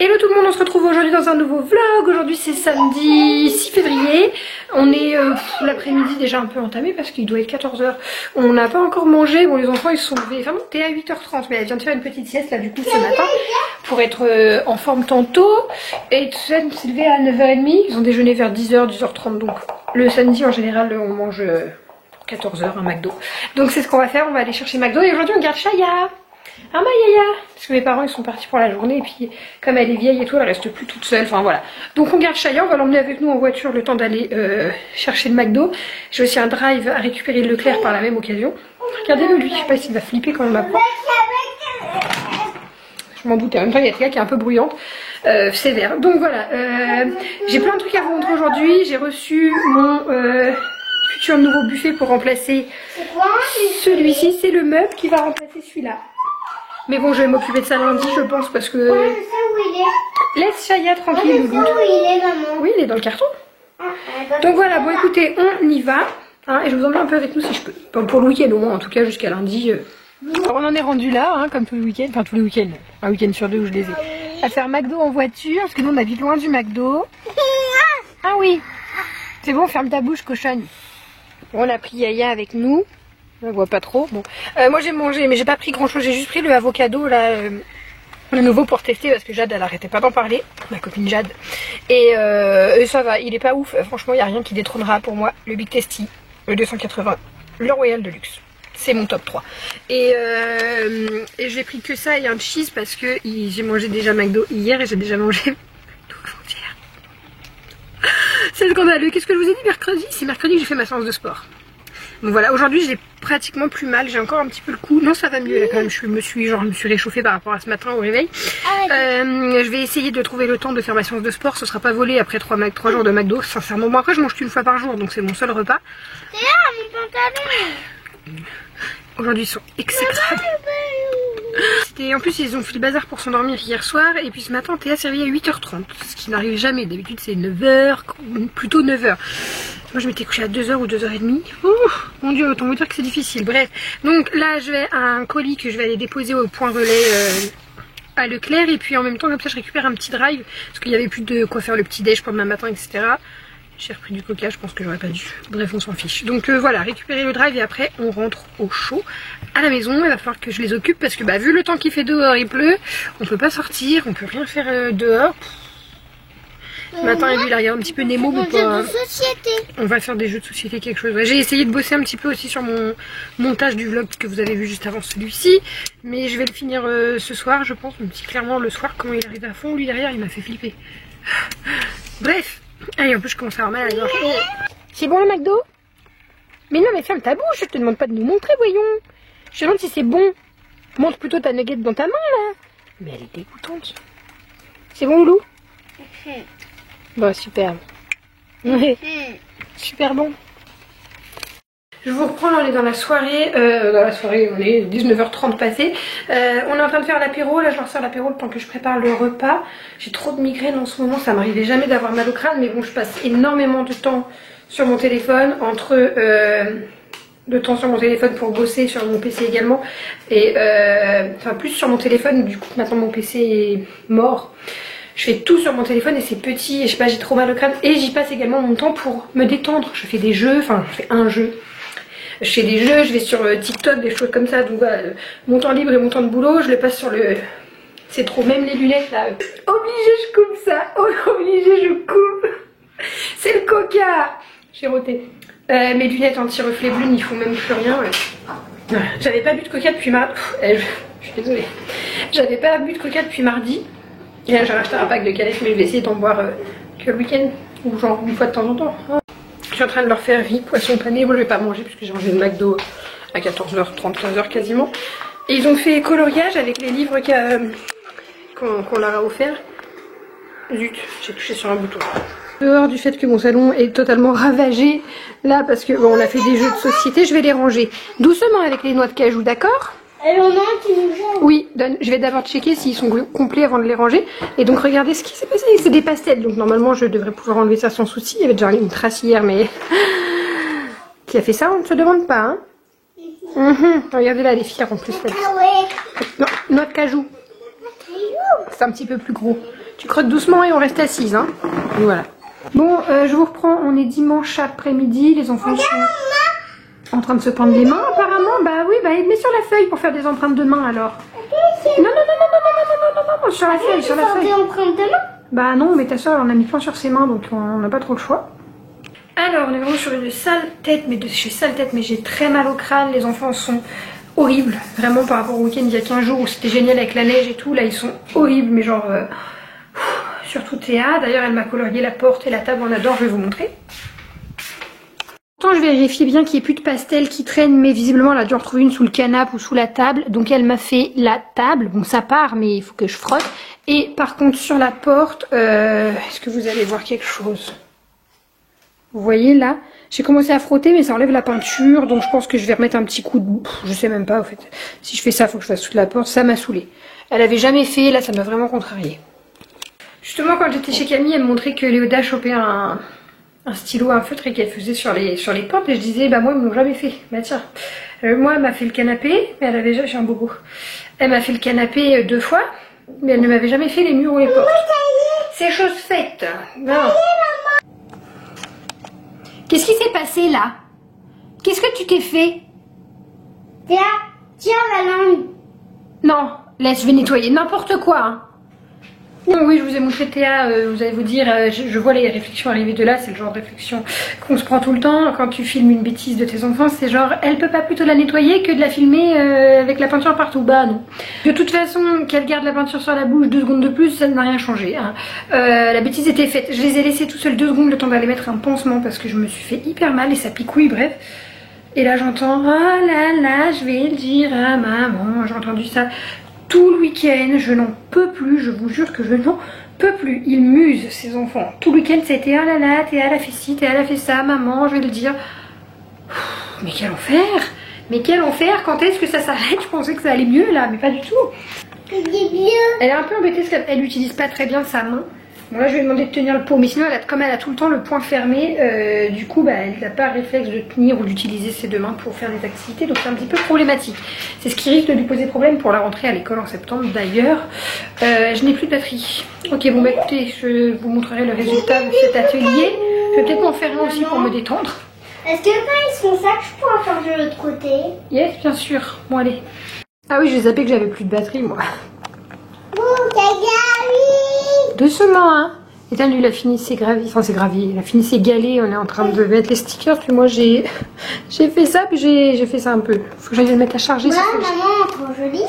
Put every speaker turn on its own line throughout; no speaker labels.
Hello tout le monde, on se retrouve aujourd'hui dans un nouveau vlog. Aujourd'hui c'est samedi 6 février. On est l'après-midi déjà un peu entamé parce qu'il doit être 14 h. On n'a pas encore mangé. Bon, les enfants ils se sont levés. Enfin, t'es à 8 h 30, mais elle vient de faire une petite sieste là du coup ce matin pour être en forme tantôt. Et Sven s'est levé à 9 h 30. Ils ont déjeuné vers 10 h, 10 h 30. Donc le samedi en général on mange 14 h un McDo. Donc c'est ce qu'on va faire. On va aller chercher McDo et aujourd'hui on garde Chaya. Ah ma Yaya, parce que mes parents ils sont partis pour la journée et puis comme elle est vieille et tout, elle reste plus toute seule, enfin voilà. Donc on garde Chaya, on va l'emmener avec nous en voiture le temps d'aller chercher le McDo. J'ai aussi un drive à récupérer le Leclerc par la même occasion. Regardez-le lui, je sais pas s'il va flipper quand il m'apprend. Je m'en doutais, en même temps il y a Théa qui est un peu bruyante, sévère. Donc voilà, j'ai plein de trucs à vous montrer aujourd'hui. J'ai reçu mon futur nouveau buffet pour remplacer celui-ci, c'est le meuble qui va remplacer celui-là. Mais bon, je vais m'occuper de ça lundi, je pense, parce que...
Moi, je sais où il est.
Laisse Chaya tranquille.
Moi, je sais où il est, maman.
Oui, il est dans le carton. Donc voilà, bon écoutez, on y va. Hein, et je vous emmène un peu avec nous si je peux. Enfin, pour le week-end au moins, en tout cas jusqu'à lundi. Alors, on en est rendu là, hein, comme tous les week-ends. Enfin, tous les week-ends. Un week-end sur deux où je les ai. À faire McDo en voiture, parce que nous on habite loin du McDo. Ah oui. C'est bon, ferme ta bouche, cochonne. Bon, on a pris Yaya avec nous. On voit pas trop. Bon, moi j'ai mangé, mais j'ai pas pris grand chose. J'ai juste pris le avocado là, le nouveau pour tester parce que Jade elle arrêtait pas d'en parler, ma copine Jade. Et ça va, il est pas ouf. Franchement, il y a rien qui détrônera pour moi le Big Tasty, le 280, le Royal Deluxe. C'est mon top 3. Et j'ai pris que ça et un cheese parce que j'ai mangé déjà McDo hier et j'ai déjà mangé tout avant-hier. C'est scandaleux. Qu'est-ce que je vous ai dit mercredi? C'est mercredi que j'ai fait ma séance de sport. Donc voilà, aujourd'hui j'ai pratiquement plus mal, j'ai encore un petit peu le cou. Non, ça va mieux là quand même, je me suis réchauffée par rapport à ce matin au réveil. Je vais essayer de trouver le temps de faire ma séance de sport, ce sera pas volé après 3 jours de McDo, sincèrement. Bon, après je mange qu'une fois par jour, donc c'est mon seul repas.
C'est là mon pantalon.
Aujourd'hui ils sont exécrables. En plus ils ont fait le bazar pour s'endormir hier soir et puis ce matin Théa s'est réveillée à 8 h 30, ce qui n'arrive jamais, d'habitude c'est 9 h, plutôt 9 h. Moi je m'étais couchée à 2 h ou 2 h 30. Mon dieu, autant vous dire que c'est difficile. Bref, donc là je vais à un colis que je vais aller déposer au point relais à Leclerc et puis en même temps comme ça je récupère un petit drive parce qu'il n'y avait plus de quoi faire le petit déj pour demain matin, etc. J'ai repris du coca, je pense que j'aurais pas dû. Bref, on s'en fiche. Donc voilà, récupérer le drive et après on rentre au chaud à la maison. Il va falloir que je les occupe parce que vu le temps qu'il fait dehors, il pleut, on peut pas sortir, on peut rien faire dehors. Ce matin, il regarde un petit peu Nemo, mais pas... On va faire des jeux de société, quelque chose. Ouais, j'ai essayé de bosser un petit peu aussi sur mon montage du vlog que vous avez vu juste avant celui-ci. Mais je vais le finir ce soir, je pense. Même si clairement le soir, comment il arrive à fond, lui derrière, il m'a fait flipper. Bref. Allez, en plus je commence à avoir mal à la gorge. C'est bon le McDo? Mais non, mais ferme ta bouche, je te demande pas de nous montrer, voyons. Je te demande si c'est bon. Montre plutôt ta nugget dans ta main là. Mais elle est dégoûtante. C'est bon, Lou? Bon, super. Ouais. Super bon. Je vous reprends, là on est dans la soirée, on est 19 h 30 passé. On est en train de faire l'apéro, là je leur sers l'apéro le temps que je prépare le repas. J'ai trop de migraines en ce moment, ça m'arrivait jamais d'avoir mal au crâne, mais bon je passe énormément de temps sur mon téléphone, de temps sur mon téléphone pour bosser, sur mon PC également, et enfin plus sur mon téléphone, du coup maintenant mon PC est mort. Je fais tout sur mon téléphone et c'est petit, et je sais pas, j'ai trop mal au crâne, et j'y passe également mon temps pour me détendre. Je fais des jeux, enfin je fais un jeu. Je fais des jeux, je vais sur TikTok, des choses comme ça, donc voilà, mon temps libre et mon temps de boulot, je le passe sur le... C'est trop, même les lunettes là, obligé je coupe ça, obligé je coupe. C'est le coca. J'ai roté. Mes lunettes anti-reflet bleu n'y font même plus rien. J'avais pas bu de coca depuis mardi, je suis désolée. J'avais pas bu de coca depuis mardi, et là j'ai racheté un pack de canettes, mais je vais essayer d'en boire que le week-end, ou genre une fois de temps en temps. Je suis en train de leur faire riz, poisson pané. Moi je vais pas manger puisque j'ai mangé le McDo à 14 h 30, 15 h quasiment. Et ils ont fait coloriage avec les livres qu'on leur a offert. Zut, j'ai touché sur un bouton. Dehors du fait que mon salon est totalement ravagé là parce que bon, on a fait des jeux de société, je vais les ranger doucement avec les noix de cajou, d'accord?
Et on a un qui nous gêne.
Oui, je vais d'abord checker s'ils sont complets avant de les ranger. Et donc regardez ce qui s'est passé, c'est des pastels. Donc normalement je devrais pouvoir enlever ça sans souci. Il y avait déjà une trace hier, mais... Qui a fait ça, on ne se demande pas. Hein. Regardez là, elle est fière en plus.
Ah ouais.
Non, noix de cajou. C'est un petit peu plus gros. Tu croques doucement et on reste assise, hein. Et voilà. Bon, je vous reprends, on est dimanche après-midi, les enfants sont en train de se prendre les mains apparemment. Bah oui, bah mets sur la feuille pour faire des empreintes de main alors. Non, sur la feuille, sur la feuille.
empreintes de main?
Bah non, mais ta soeur on a mis plein sur ses mains donc on n'a pas trop le choix. Alors on est vraiment sur une sale tête, mais de chez sale tête, mais j'ai très mal au crâne, les enfants sont horribles, vraiment par rapport au week-end il y a 15 jours où c'était génial avec la neige et tout, là ils sont horribles, mais genre surtout Théa, d'ailleurs elle m'a colorié la porte et la table, on adore, je vais vous montrer. Je vérifie bien qu'il n'y ait plus de pastel qui traîne, mais visiblement elle a dû en retrouver une sous le canapé ou sous la table, donc elle m'a fait la table, bon ça part mais il faut que je frotte, et par contre sur la porte, est-ce que vous allez voir quelque chose? Vous voyez là, j'ai commencé à frotter mais ça enlève la peinture, donc je pense que je vais remettre un petit coup de... je sais même pas en fait, si je fais ça il faut que je fasse toute la porte, ça m'a saoulée. Elle avait jamais fait, là ça m'a vraiment contrariée. Justement quand j'étais chez Camille elle me montrait que Léoda chopait un stylo, un feutre et qu'elle faisait sur les portes et je disais bah moi ils m'ont jamais fait, bah tiens, moi elle m'a fait le canapé, mais elle avait déjà, j'ai un bobo, elle m'a fait le canapé 2 fois, mais elle ne m'avait jamais fait les murs ou les portes. C'est chose faite. Non. Qu'est-ce qui s'est passé là? Qu'est-ce que tu t'es fait?
Tiens la langue.
Non, laisse, je vais nettoyer n'importe quoi. Hein. Non, oui, je vous ai montré Théa, vous allez vous dire, je vois les réflexions arriver de là, c'est le genre de réflexion qu'on se prend tout le temps. Quand tu filmes une bêtise de tes enfants, c'est genre, elle peut pas plutôt la nettoyer que de la filmer avec la peinture partout. Bah non. De toute façon, qu'elle garde la peinture sur la bouche 2 secondes de plus, ça n'a rien changé. Hein. La bêtise était faite. Je les ai laissés tout seuls 2 secondes le temps d'aller mettre un pansement parce que je me suis fait hyper mal et ça picouille, bref. Et là j'entends, oh là là, je vais le dire à maman, j'ai entendu ça. Tout le week-end, je n'en peux plus, je vous jure que je n'en peux plus. Ils musent, ces enfants. Tout le week-end, c'était oh là là, Théa elle a fait ci, Théa elle a fait ça, maman, je vais le dire. Mais quel enfer! Mais quel enfer! Quand est-ce que ça s'arrête? Je pensais que ça allait mieux là, mais pas du tout. Elle est un peu embêtée parce qu'elle n'utilise pas très bien sa main. Bon là je lui ai demandé de tenir le pot, mais sinon comme elle a tout le temps le poing fermé, du coup bah, elle n'a pas le réflexe de tenir ou d'utiliser ses 2 mains pour faire des activités, donc c'est un petit peu problématique. C'est ce qui risque de lui poser problème pour la rentrée à l'école en septembre d'ailleurs. Je n'ai plus de batterie. Ok bon bah écoutez, je vous montrerai le résultat de cet atelier. Je vais peut-être m'en faire un aussi pour me détendre.
Est-ce que quand ils font ça, je pourrais faire de l'autre côté?
Yes bien sûr, bon allez. Ah oui j'ai zappé que j'avais plus de batterie moi. Doucement hein. Et là lui il a fini ses graviers, enfin c'est gravier, il a fini ses galets, on est en train de mettre les stickers, puis moi j'ai fait ça, puis j'ai fait ça un peu. Faut que j'aille le mettre à charger.
Voilà maman, trop joli.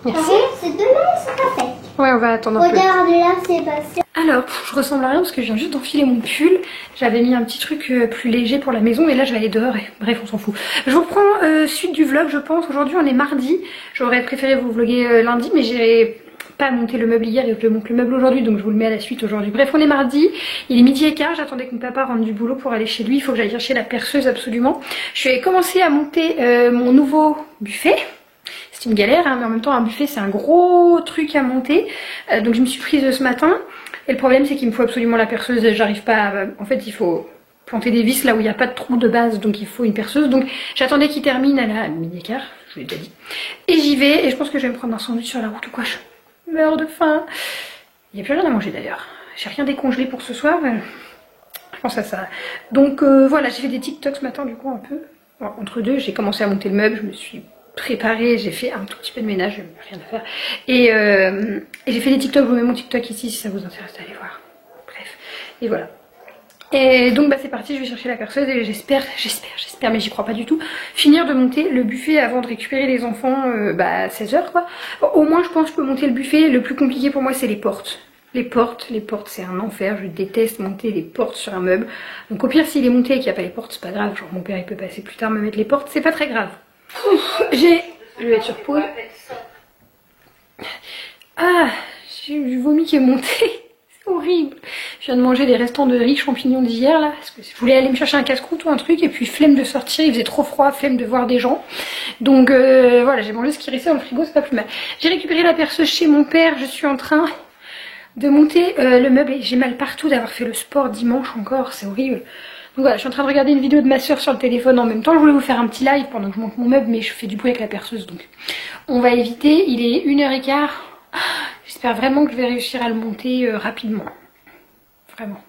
Merci.
C'est demain, c'est pas fait.
Ouais on va attendre un peu.
Regarde là, c'est passé.
Alors je ressemble à rien parce que je viens juste d'enfiler mon pull. J'avais mis un petit truc plus léger pour la maison et là je vais aller dehors et bref on s'en fout. Je vous reprends suite du vlog je pense. Aujourd'hui on est mardi. J'aurais préféré vous vlogger lundi mais j'ai pas monté le meuble hier et je monte le meuble aujourd'hui donc je vous le mets à la suite aujourd'hui. Bref on est mardi, il est 12h15, j'attendais que mon papa rentre du boulot pour aller chez lui, il faut que j'aille chercher la perceuse absolument. Je vais commencer à monter mon nouveau buffet. C'est une galère hein, mais en même temps un buffet c'est un gros truc à monter, donc je me suis prise ce matin et le problème c'est qu'il me faut absolument la perceuse, j'arrive pas à... En fait il faut planter des vis là où il n'y a pas de trou de base donc il faut une perceuse, donc j'attendais qu'il termine à la 12h15, je vous l'ai déjà dit, et j'y vais et je pense que je vais me prendre un sandwich sur la route ou quoi. Je meurs de faim. Il n'y a plus rien à manger d'ailleurs. J'ai rien décongelé pour ce soir. Je pense à ça. Donc voilà, j'ai fait des TikToks ce matin du coup un peu. Bon, entre deux, j'ai commencé à monter le meuble, je me suis préparée, j'ai fait un tout petit peu de ménage, rien à faire. Et j'ai fait des TikToks, je vous mets mon TikTok ici si ça vous intéresse d'aller voir. Bref, et voilà. Et donc bah c'est parti, je vais chercher la perceuse et j'espère, mais j'y crois pas du tout, finir de monter le buffet avant de récupérer les enfants à 16h quoi. Au moins je pense que je peux monter le buffet, le plus compliqué pour moi c'est les portes. Les portes c'est un enfer, je déteste monter les portes sur un meuble. Donc au pire s'il est monté et qu'il n'y a pas les portes, c'est pas grave, genre mon père il peut passer plus tard me mettre les portes, c'est pas très grave. Je vais être sur pause. Ah, j'ai du vomi qui est monté. Horrible. Je viens de manger les restants de riz champignons d'hier là parce que je voulais aller me chercher un casse-croûte ou un truc et puis flemme de sortir, il faisait trop froid, flemme de voir des gens. Donc voilà, j'ai mangé ce qui restait dans le frigo, c'est pas plus mal. J'ai récupéré la perceuse chez mon père, je suis en train de monter le meuble et j'ai mal partout d'avoir fait le sport dimanche encore, c'est horrible. Donc voilà, je suis en train de regarder une vidéo de ma soeur sur le téléphone en même temps. Je voulais vous faire un petit live pendant que je monte mon meuble mais je fais du bruit avec la perceuse donc on va éviter. Il est 1h15. J'espère vraiment que je vais réussir à le monter rapidement. Vraiment.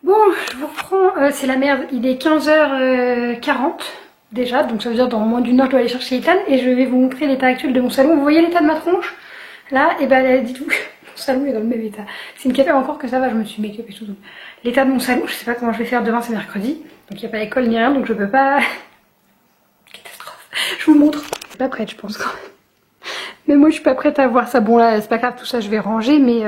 Bon, je vous reprends, c'est la merde, il est 15h40 déjà, donc ça veut dire dans moins d'une heure je dois aller chercher Ethan et je vais vous montrer l'état actuel de mon salon. Vous voyez l'état de ma tronche? Là, et ben dites-vous que mon salon est dans le même état. C'est une café encore que ça va, je me suis make-up et tout. L'état de mon salon, je sais pas comment je vais faire, demain c'est mercredi, donc il n'y a pas d'école ni rien, donc je peux pas... Catastrophe. Je vous montre. Je suis pas prête je pense quand même. Mais moi je suis pas prête à voir ça. Bon là, c'est pas grave, tout ça je vais ranger, mais...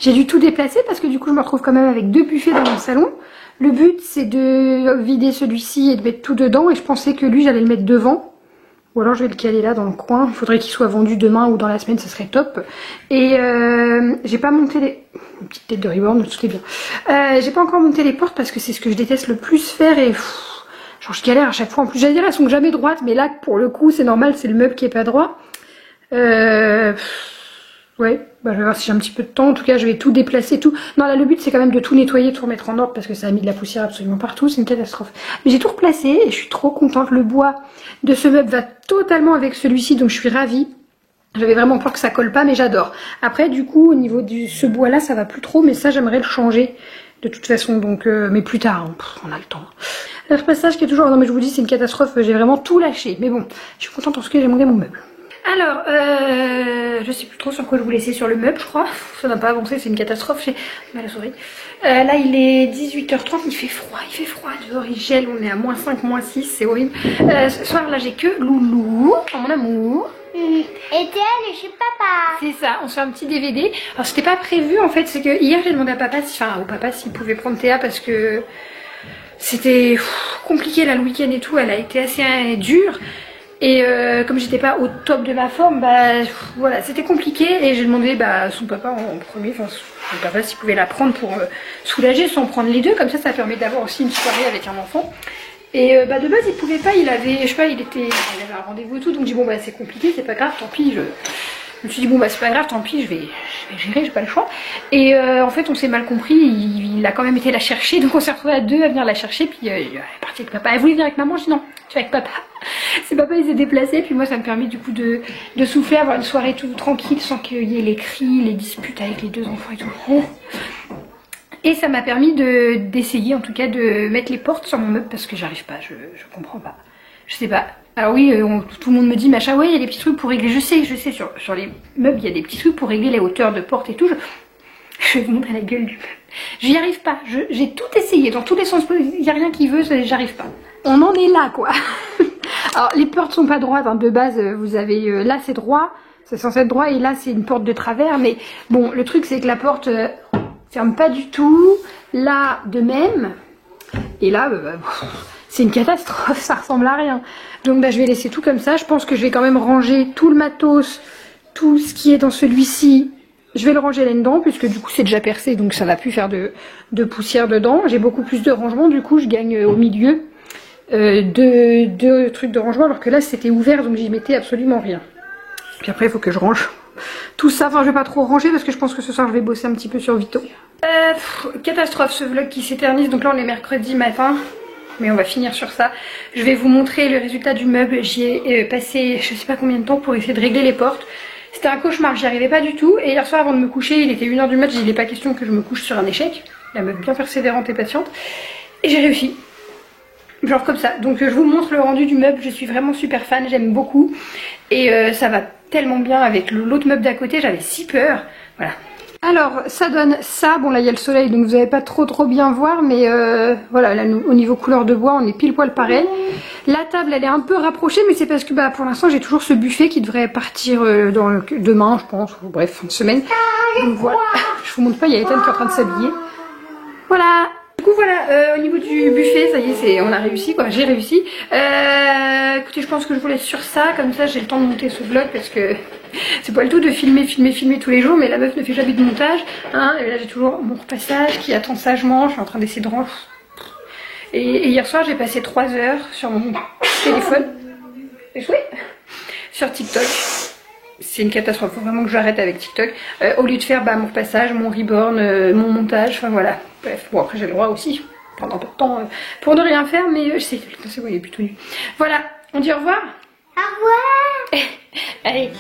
J'ai dû tout déplacer parce que du coup je me retrouve quand même avec 2 buffets dans mon salon. Le but c'est de vider celui-ci et de mettre tout dedans et je pensais que lui j'allais le mettre devant. Ou alors je vais le caler là dans le coin. Il faudrait qu'il soit vendu demain ou dans la semaine, ça serait top. Et j'ai pas monté les... Une petite tête de riborne, tout est bien. J'ai pas encore monté les portes parce que c'est ce que je déteste le plus faire et... genre je galère à chaque fois. En plus j'allais dire elles sont jamais droites mais là pour le coup c'est normal, c'est le meuble qui est pas droit. Ouais, bah je vais voir si j'ai un petit peu de temps. En tout cas, je vais tout déplacer, tout. Non, là, le but, c'est quand même de tout nettoyer, tout remettre en ordre parce que ça a mis de la poussière absolument partout. C'est une catastrophe. Mais j'ai tout replacé et je suis trop contente. Le bois de ce meuble va totalement avec celui-ci, donc je suis ravie. J'avais vraiment peur que ça colle pas, mais j'adore. Après, du coup, au niveau de ce bois-là, ça va plus trop, mais ça, j'aimerais le changer de toute façon. Donc, mais plus tard, hein. On a le temps. Le repassage qui est toujours... Non, mais je vous dis, c'est une catastrophe. J'ai vraiment tout lâché. Mais bon, je suis contente en ce que j'ai monté mon meuble. Alors, je sais plus trop sur quoi je vous laissais sur le meuble, je crois. Ça n'a pas avancé, c'est une catastrophe, j'ai mal à la souris. Là, il est 18h30, il fait froid dehors, il gèle, on est à -5, -6, c'est horrible. Ce soir, là, j'ai que Loulou, mon amour.
Et t'es chez papa.
C'est ça, on se fait un petit DVD. Alors, c'était pas prévu, en fait, c'est que hier, j'ai demandé à papa, au papa s'il pouvait prendre Théa parce que c'était compliqué, là, le week-end et tout, elle a été assez dure. Et comme j'étais pas au top de ma forme, bah voilà, c'était compliqué et j'ai demandé son papa en premier, enfin son papa s'il pouvait la prendre pour soulager sans prendre les deux, comme ça permet d'avoir aussi une soirée avec un enfant. Et de base il pouvait pas, il avait, je sais pas, il avait un rendez-vous et tout, donc je dis bon c'est compliqué, c'est pas grave, tant pis, je me suis dit bon c'est pas grave, tant pis, je vais gérer, j'ai pas le choix. Et en fait on s'est mal compris, il a quand même été la chercher, donc on s'est retrouvés à deux à venir la chercher, puis il est parti avec papa. Elle voulait venir avec maman, je dis non, tu vas avec papa. C'est papa il s'est déplacé, puis moi ça me permet du coup de souffler, avoir une soirée tout tranquille sans qu'il y ait les cris, les disputes avec les deux enfants et tout. Et ça m'a permis d'essayer en tout cas de mettre les portes sur mon meuble parce que j'arrive pas, je comprends pas. Je sais pas. Alors oui, tout le monde me dit machin, ouais il y a des petits trucs pour régler, je sais sur les meubles il y a des petits trucs pour régler les hauteurs de porte et tout. Je vais vous montrer la gueule du meuble. J'y arrive pas, j'ai tout essayé dans tous les sens, il n'y a rien qui veut, j'arrive pas. On en est là quoi. Alors les portes sont pas droites, hein. De base vous avez, là c'est droit, c'est censé être droit et là c'est une porte de travers, mais bon le truc c'est que la porte ferme pas du tout, là de même, et là c'est une catastrophe, ça ressemble à rien. Donc là je vais laisser tout comme ça, je pense que je vais quand même ranger tout le matos, tout ce qui est dans celui-ci, je vais le ranger là-dedans puisque du coup c'est déjà percé donc ça va plus faire de poussière dedans. J'ai beaucoup plus de rangement, du coup je gagne au milieu. Deux trucs de rangement alors que là c'était ouvert donc j'y mettais absolument rien. Puis après il faut que je range tout ça, enfin je vais pas trop ranger parce que je pense que ce soir je vais bosser un petit peu sur Vito. Catastrophe ce vlog qui s'éternise, donc là on est mercredi matin mais on va finir sur ça. Je vais vous montrer le résultat du meuble, j'y ai passé je sais pas combien de temps pour essayer de régler les portes. C'était un cauchemar, j'y arrivais pas du tout et hier soir avant de me coucher il était 1h du mat, il n'est pas question que je me couche sur un échec. La meuf bien persévérante et patiente et j'ai réussi. Genre comme ça, donc je vous montre le rendu du meuble, je suis vraiment super fan, j'aime beaucoup. Et ça va tellement bien avec l'autre meuble d'à côté, j'avais si peur. Voilà. Alors ça donne ça, bon là il y a le soleil donc vous n'allez pas trop bien voir. Mais voilà, là au niveau couleur de bois on est pile poil pareil. La table elle est un peu rapprochée mais c'est parce que pour l'instant j'ai toujours ce buffet qui devrait partir demain je pense, ou bref fin de semaine. Donc voilà, je vous montre pas, il y a Ethan qui est en train de s'habiller. Voilà. Du coup voilà, au niveau du buffet, ça y est, on a réussi quoi, j'ai réussi. Écoutez, je pense que je vous laisse sur ça, comme ça j'ai le temps de monter ce vlog parce que c'est pas le tout de filmer tous les jours, mais la meuf ne fait jamais de montage. Hein, et là j'ai toujours mon repassage qui attend sagement, je suis en train d'essayer de ranger. Et hier soir j'ai passé 3 heures sur mon téléphone, sur TikTok. C'est une catastrophe, faut vraiment que j'arrête avec TikTok. Au lieu de faire mon repassage, mon reborn, mon montage, enfin voilà. Bref, bon après j'ai le droit aussi, prendre un peu de temps pour ne rien faire, mais je sais, c'est bon, il est plutôt nu. Voilà, on dit au revoir.
Au revoir.
Allez.